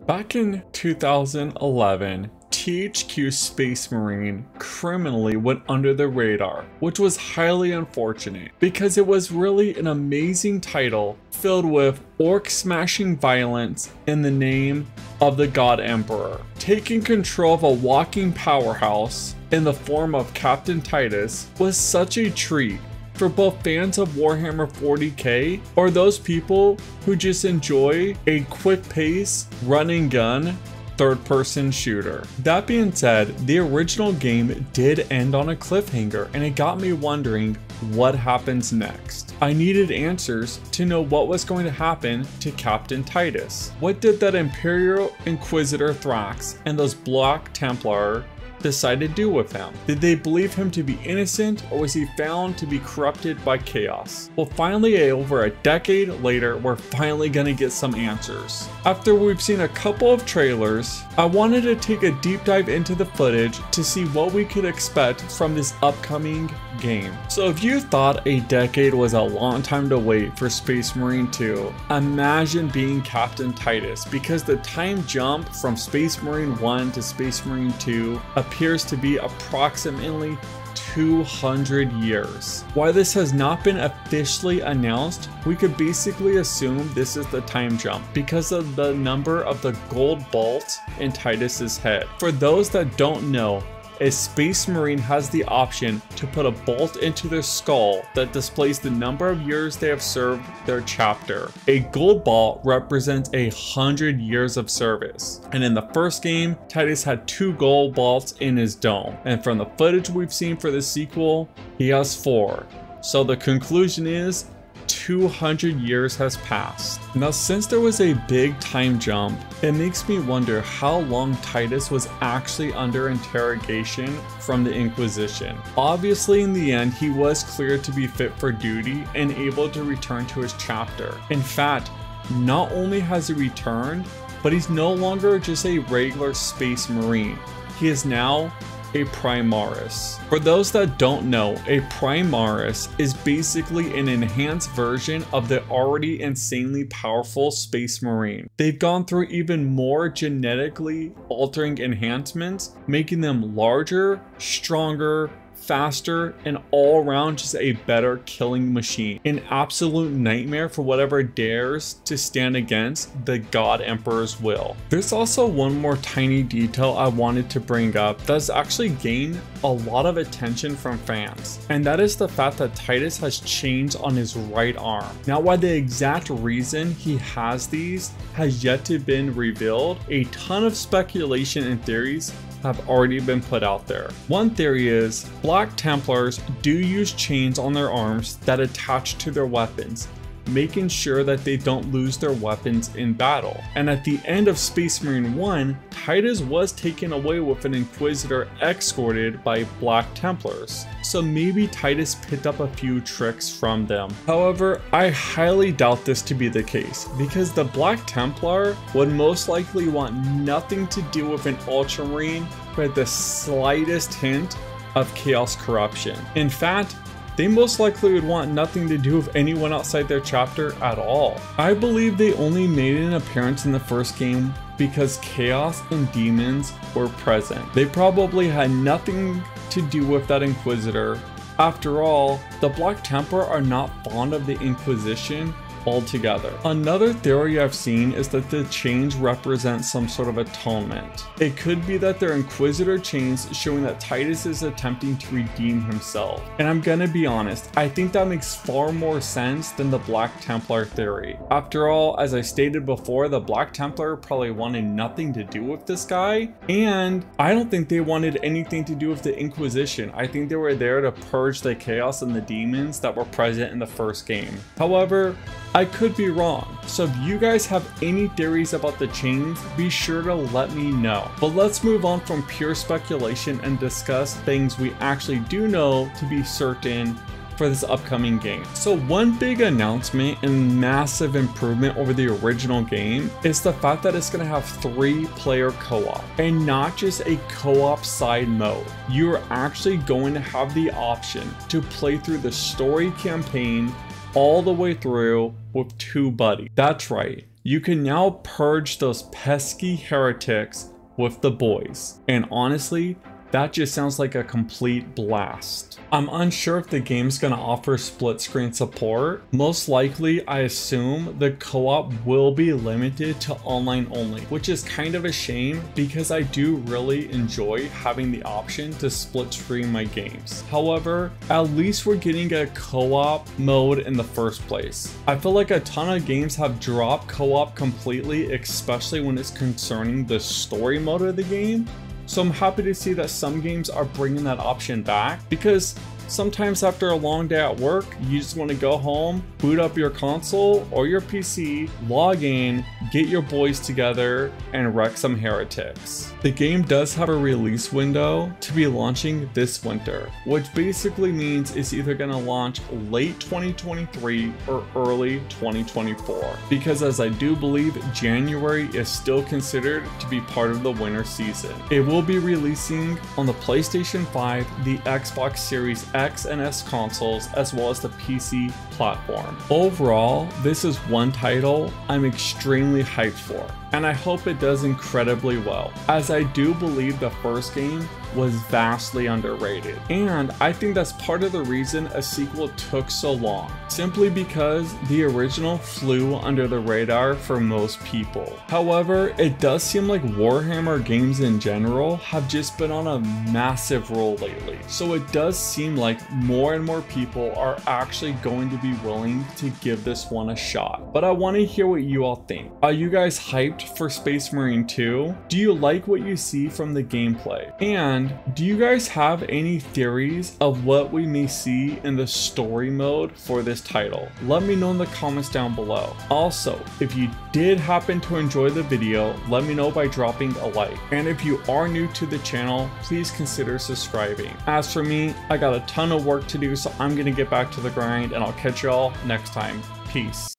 Back in 2011, THQ Space Marine criminally went under the radar, which was highly unfortunate because it was really an amazing title filled with orc-smashing violence in the name of the God Emperor. Taking control of a walking powerhouse in the form of Captain Titus was such a treat for both fans of Warhammer 40k or those people who just enjoy a quick pace, run and gun, third-person shooter. That being said, the original game did end on a cliffhanger, and it got me wondering what happens next. I needed answers to know what was going to happen to Captain Titus. What did that Imperial Inquisitor Thrax and those Black Templar decide to do with him? Did they believe him to be innocent, or was he found to be corrupted by chaos? Well, finally, over a decade later, we're finally gonna get some answers. After we've seen a couple of trailers, I wanted to take a deep dive into the footage to see what we could expect from this upcoming game. So if you thought a decade was a long time to wait for Space Marine 2, imagine being Captain Titus, because the time jump from Space Marine 1 to Space Marine 2 appears to be approximately 200 years. While this has not been officially announced, we could basically assume this is the time jump because of the number of the gold bolt in Titus's head. For those that don't know, a Space Marine has the option to put a bolt into their skull that displays the number of years they have served their chapter. A gold bolt represents 100 years of service. And in the first game, Titus had 2 gold bolts in his dome. And from the footage we've seen for the sequel, he has 4. So the conclusion is 200 years has passed. Now, since there was a big time jump, it makes me wonder how long Titus was actually under interrogation from the Inquisition. Obviously, in the end, he was cleared to be fit for duty and able to return to his chapter. In fact, not only has he returned, but he's no longer just a regular Space Marine. He is now a Primaris. For those that don't know, a Primaris is basically an enhanced version of the already insanely powerful Space Marine. They've gone through even more genetically altering enhancements, making them larger, stronger, faster, and all around just a better killing machine. An absolute nightmare for whatever dares to stand against the God Emperor's will. There's also one more tiny detail I wanted to bring up that's actually gained a lot of attention from fans, and that is the fact that Titus has chains on his right arm. Now, while the exact reason he has these has yet to been revealed, a ton of speculation and theories have already been put out there. One theory is Black Templars do use chains on their arms that attach to their weapons, making sure that they don't lose their weapons in battle. And at the end of Space Marine 1, Titus was taken away with an Inquisitor escorted by Black Templars. So maybe Titus picked up a few tricks from them. However, I highly doubt this to be the case, because the Black Templar would most likely want nothing to do with an Ultramarine with the slightest hint of chaos corruption. In fact, they most likely would want nothing to do with anyone outside their chapter at all. I believe they only made an appearance in the first game because chaos and demons were present. They probably had nothing to do with that Inquisitor. After all, the Black Templar are not fond of the Inquisition altogether. Another theory I've seen is that the chains represent some sort of atonement. It could be that they're Inquisitor chains showing that Titus is attempting to redeem himself. And I'm gonna be honest, I think that makes far more sense than the Black Templar theory. After all, as I stated before, the Black Templar probably wanted nothing to do with this guy, and I don't think they wanted anything to do with the Inquisition. I think they were there to purge the chaos and the demons that were present in the first game. However, I could be wrong, so if you guys have any theories about the chains, be sure to let me know. But let's move on from pure speculation and discuss things we actually do know to be certain for this upcoming game. So one big announcement and massive improvement over the original game is the fact that it's going to have 3-player co-op, and not just a co-op side mode. You're actually going to have the option to play through the story campaign all the way through with 2 buddies. That's right, you can now purge those pesky heretics with the boys. And honestly, that just sounds like a complete blast. I'm unsure if the game's gonna offer split screen support. Most likely, I assume the co-op will be limited to online only, which is kind of a shame because I do really enjoy having the option to split screen my games. However, at least we're getting a co-op mode in the first place. I feel like a ton of games have dropped co-op completely, especially when it's concerning the story mode of the game. So I'm happy to see that some games are bringing that option back, because sometimes after a long day at work, you just want to go home, boot up your console or your PC, log in, get your boys together, and wreck some heretics. The game does have a release window to be launching this winter, which basically means it's either going to launch late 2023 or early 2024, because as I do believe January is still considered to be part of the winter season. It will be releasing on the PlayStation 5, the Xbox Series X and S consoles, as well as the PC platform. Overall, this is one title I'm extremely hyped for, and I hope it does incredibly well, as I do believe the first game was vastly underrated. And I think that's part of the reason a sequel took so long, simply because the original flew under the radar for most people. However, it does seem like Warhammer games in general have just been on a massive roll lately. So it does seem like more and more people are actually going to be willing to give this one a shot. But I want to hear what you all think. Are you guys hyped for Space Marine 2? Do you like what you see from the gameplay? And do you guys have any theories of what we may see in the story mode for this title? Let me know in the comments down below. Also, if you did happen to enjoy the video, let me know by dropping a like. And if you are new to the channel, please consider subscribing. As for me, I got a ton of work to do, so I'm gonna get back to the grind, and I'll catch y'all next time. Peace.